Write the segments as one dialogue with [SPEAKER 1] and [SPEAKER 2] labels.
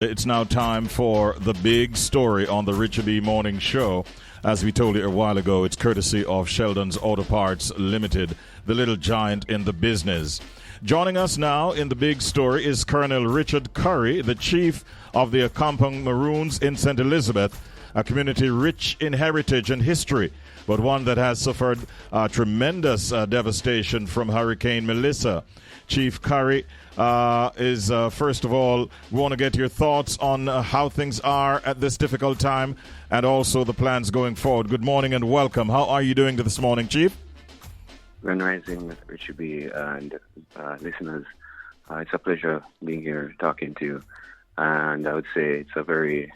[SPEAKER 1] It's now time for the big story on the Richard B. Morning Show. As we told you a while ago, it's courtesy of Sheldon's Auto Parts Limited, the little giant in the business. Joining us now in the big story is Colonel Richard Currie, the chief of the Accompong Maroons in St. Elizabeth, a community rich in heritage and history, but one that has suffered tremendous devastation from Hurricane Melissa. Chief Currie, first of all, we want to get your thoughts on how things are at this difficult time and also the plans going forward. Good morning and welcome. How are you doing this morning, Chief?
[SPEAKER 2] Grand Rising, Richard B. and listeners. It's a pleasure being here talking to you. And I would say it's a very,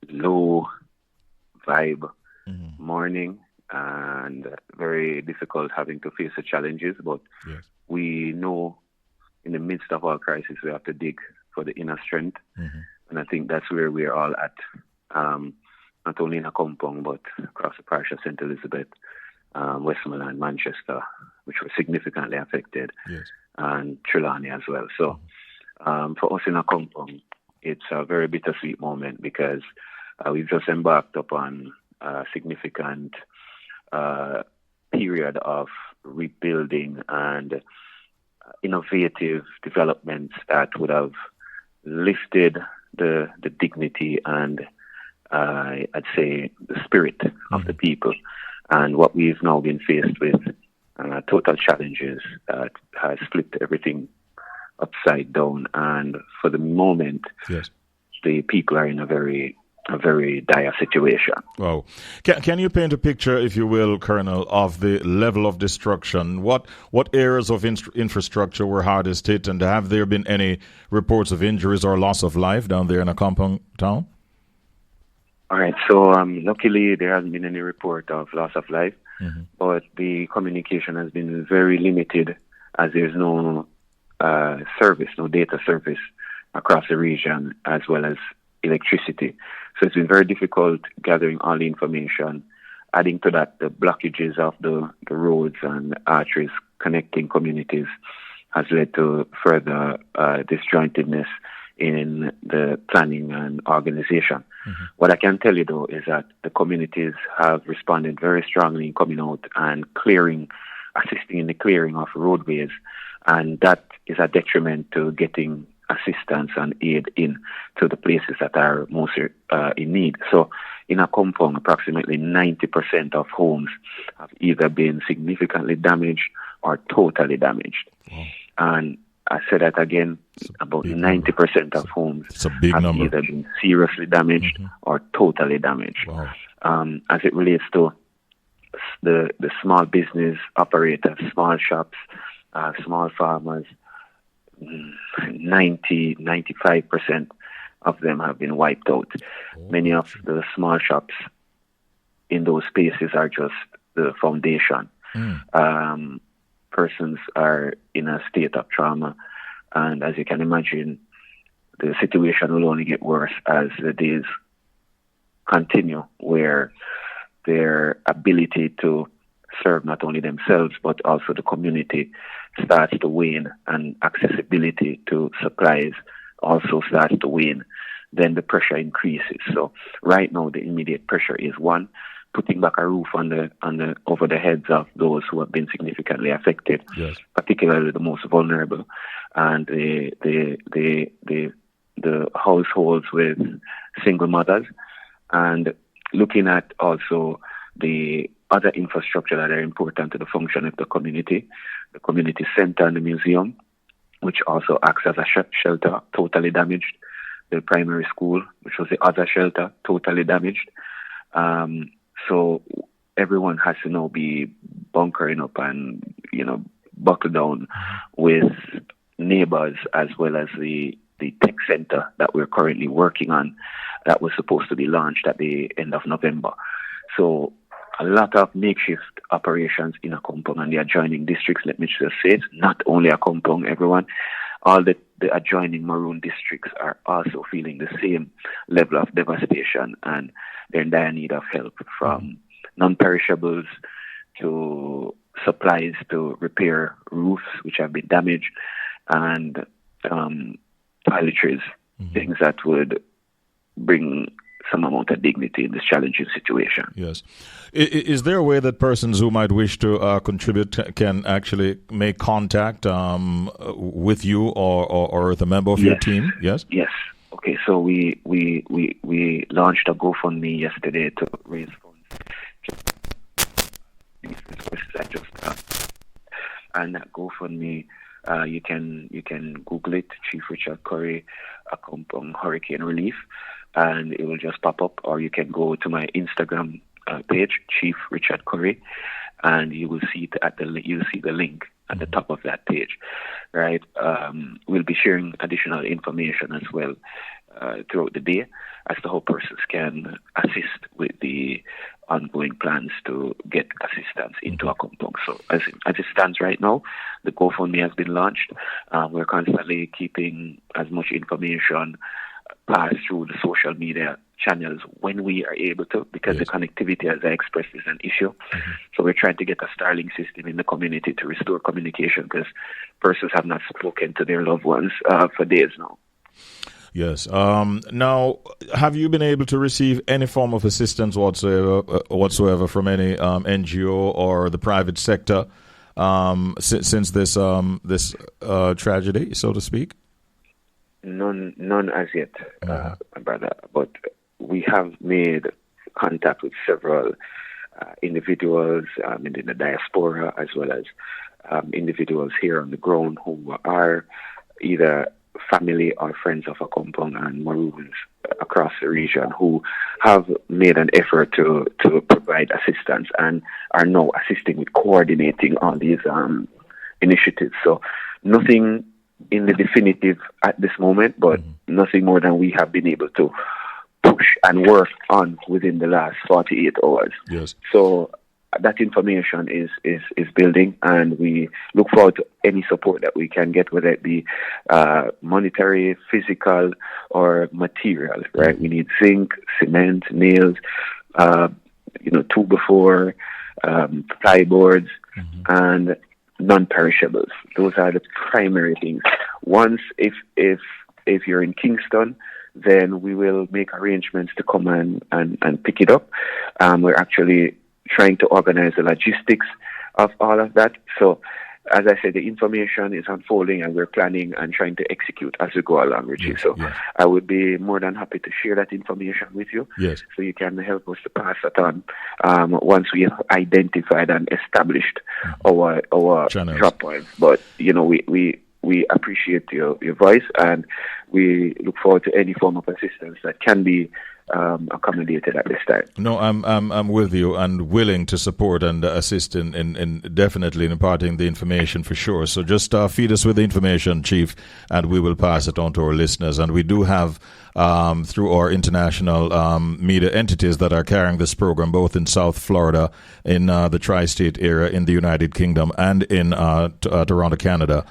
[SPEAKER 2] low vibe morning and very difficult having to face the challenges. But yes, we know in the midst of our crisis, we have to dig for the inner strength. And I think that's where we're all at, not only in Accompong, but across the parish of St. Elizabeth, Westmoreland, Manchester, which were significantly affected, yes, and Trelawney as well. So for us in Accompong, it's a very bittersweet moment because we've just embarked upon a significant period of rebuilding and innovative developments that would have lifted the dignity and I'd say the spirit of the people. And what we've now been faced with total challenges that has flipped everything upside down. And for the moment, yes, the people are in a very dire situation.
[SPEAKER 1] Wow. Can you paint a picture, if you will, Colonel, of the level of destruction? What areas of infrastructure were hardest hit, and have there been any reports of injuries or loss of life down there in Accompong town?
[SPEAKER 2] All right. So luckily, there hasn't been any report of loss of life, but the communication has been very limited as there's no no data service across the region, as well as electricity. So it's been very difficult gathering all the information. Adding to that, the blockages of the roads and arteries connecting communities has led to further disjointedness in the planning and organization. What I can tell you, though, is that the communities have responded very strongly in coming out and assisting in the clearing of roadways, and that is a detriment to getting assistance and aid in to the places that are most in need. So in Accompong, approximately 90% of homes have either been significantly damaged or totally damaged. Wow. And I said that again, about 90% of homes have either been seriously damaged or totally damaged. Wow. As it relates to the small business operators, small shops, small farmers, 95% of them have been wiped out. Many of the small shops in those spaces are just the foundation. Persons are in a state of trauma, and as you can imagine, the situation will only get worse as the days continue, where their ability to serve not only themselves but also the community starts to wane, and accessibility to supplies also starts to wane. Then the pressure increases. So right now the immediate pressure is one, putting back a roof over the heads of those who have been significantly affected, yes, particularly the most vulnerable, and the households with single mothers, and looking at also the other infrastructure that are important to the function of the community center and the museum, which also acts as a shelter, totally damaged. The primary school, which was the other shelter, totally damaged. So everyone has to now be bunkering up and, buckle down with neighbors, as well as the tech center that we're currently working on that was supposed to be launched at the end of November. So a lot of makeshift operations in Accompong and the adjoining districts. Let me just say it, not only Accompong, everyone. All the adjoining Maroon districts are also feeling the same level of devastation, and they're in dire need of help, from non-perishables to supplies to repair roofs which have been damaged, and toiletries, things that would bring some amount of dignity in this challenging situation.
[SPEAKER 1] Yes. Is there a way that persons who might wish to contribute can actually make contact with you or with a member of your team? Yes?
[SPEAKER 2] Yes. Okay, so we launched a GoFundMe yesterday to raise funds. And that GoFundMe, you can Google it, Chief Richard Currie, Accompong Hurricane Relief, and it will just pop up. Or you can go to my Instagram page, Chief Richard Currie, and you will see it you'll see the link at the top of that page, right? We'll be sharing additional information as well throughout the day as to how persons can assist with the ongoing plans to get assistance into Accompong. So as it stands right now, the GoFundMe has been launched. We're constantly keeping as much information passed through the social media channels when we are able to, because the connectivity, as I expressed, is an issue. So we're trying to get a Starlink system in the community to restore communication, because persons have not spoken to their loved ones for days now.
[SPEAKER 1] Yes. Now, have you been able to receive any form of assistance whatsoever from any NGO or the private sector since this tragedy, so to speak?
[SPEAKER 2] None as yet, my brother. But we have made contact with several individuals in the diaspora, as well as individuals here on the ground who are either family or friends of Accompong and Maroons across the region, who have made an effort to provide assistance and are now assisting with coordinating all these initiatives. So nothing in the definitive at this moment, but nothing more than we have been able to push and work on within the last 48 hours.
[SPEAKER 1] Yes.
[SPEAKER 2] So that information is building, and we look forward to any support that we can get, whether it be monetary, physical, or material, right? We need zinc, cement, nails, 2x4, plyboards, and non-perishables. Those are the primary things. Once, if you're in Kingston, then we will make arrangements to come and pick it up. We're actually trying to organize the logistics of all of that. So, as I said, the information is unfolding, and we're planning and trying to execute as we go along, Richie. I would be more than happy to share that information with you.
[SPEAKER 1] Yes.
[SPEAKER 2] So you can help us to pass it on once we have identified and established our
[SPEAKER 1] channels,
[SPEAKER 2] drop points. But we appreciate your voice, and we look forward to any form of assistance that can be accommodated at this time.
[SPEAKER 1] No, I'm with you and willing to support and assist in definitely in imparting the information for sure. So just feed us with the information, Chief, and we will pass it on to our listeners. And we do have through our international media entities that are carrying this program, both in South Florida, in the tri-state area, in the United Kingdom, and in Toronto, Canada.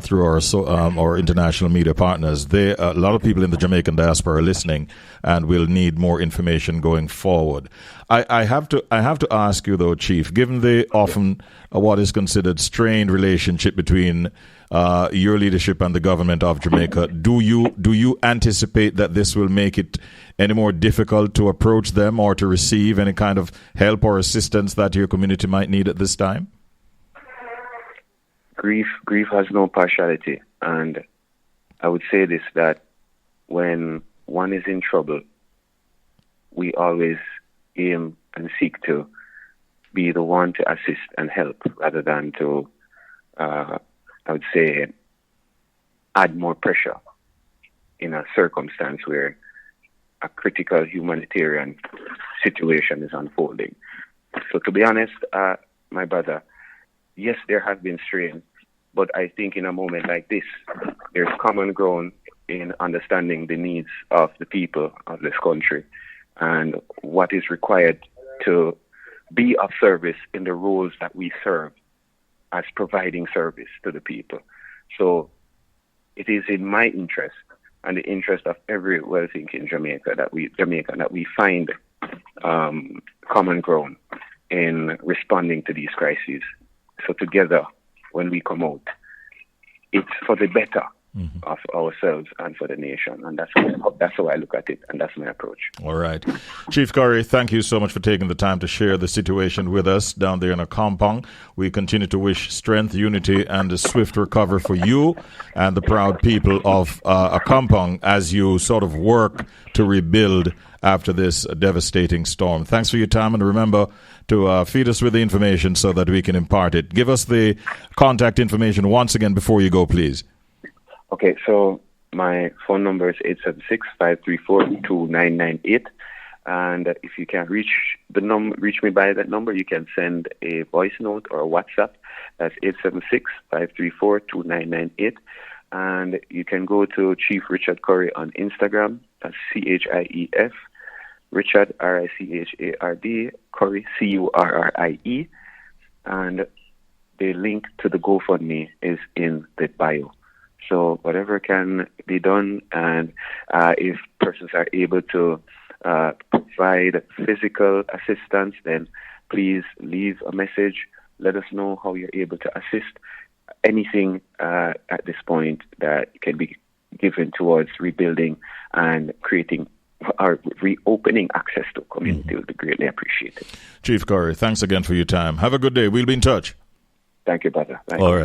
[SPEAKER 1] Through our international media partners. A lot of people in the Jamaican diaspora are listening, and will need more information going forward. I have to ask you though, Chief, given the often what is considered strained relationship between your leadership and the government of Jamaica, do you anticipate that this will make it any more difficult to approach them or to receive any kind of help or assistance that your community might need at this time?
[SPEAKER 2] Grief has no partiality, and I would say this, that when one is in trouble, we always aim and seek to be the one to assist and help, rather than to, I would say, add more pressure in a circumstance where a critical humanitarian situation is unfolding. So to be honest, my brother, yes, there has been strain, but I think in a moment like this, there's common ground in understanding the needs of the people of this country and what is required to be of service in the roles that we serve as providing service to the people. So it is in my interest and the interest of every well-thinking Jamaican that we find common ground in responding to these crises. So together, when we come out, it's for the better of ourselves and for the nation. And that's how I look at it, and that's my approach.
[SPEAKER 1] All right. Chief Currie, thank you so much for taking the time to share the situation with us down there in Accompong. We continue to wish strength, unity, and a swift recovery for you and the proud people of Accompong as you sort of work to rebuild after this devastating storm. Thanks for your time, and remember to feed us with the information so that we can impart it. Give us the contact information once again before you go, please.
[SPEAKER 2] Okay, so my phone number is 876-534-2998. And if you can't reach me by that number, you can send a voice note or a WhatsApp. That's 876-534-2998. And you can go to Chief Richard Currie on Instagram. That's CHIEF. Richard, RICHARD, Currie, CURRIE. And the link to the GoFundMe is in the bio. So whatever can be done, and if persons are able to provide physical assistance, then please leave a message. Let us know how you're able to assist. Anything at this point that can be given towards rebuilding and creating or reopening access to community will be greatly appreciated.
[SPEAKER 1] Chief Currie, thanks again for your time. Have a good day. We'll be in touch.
[SPEAKER 2] Thank you, brother. Thank
[SPEAKER 1] All
[SPEAKER 2] you.
[SPEAKER 1] right.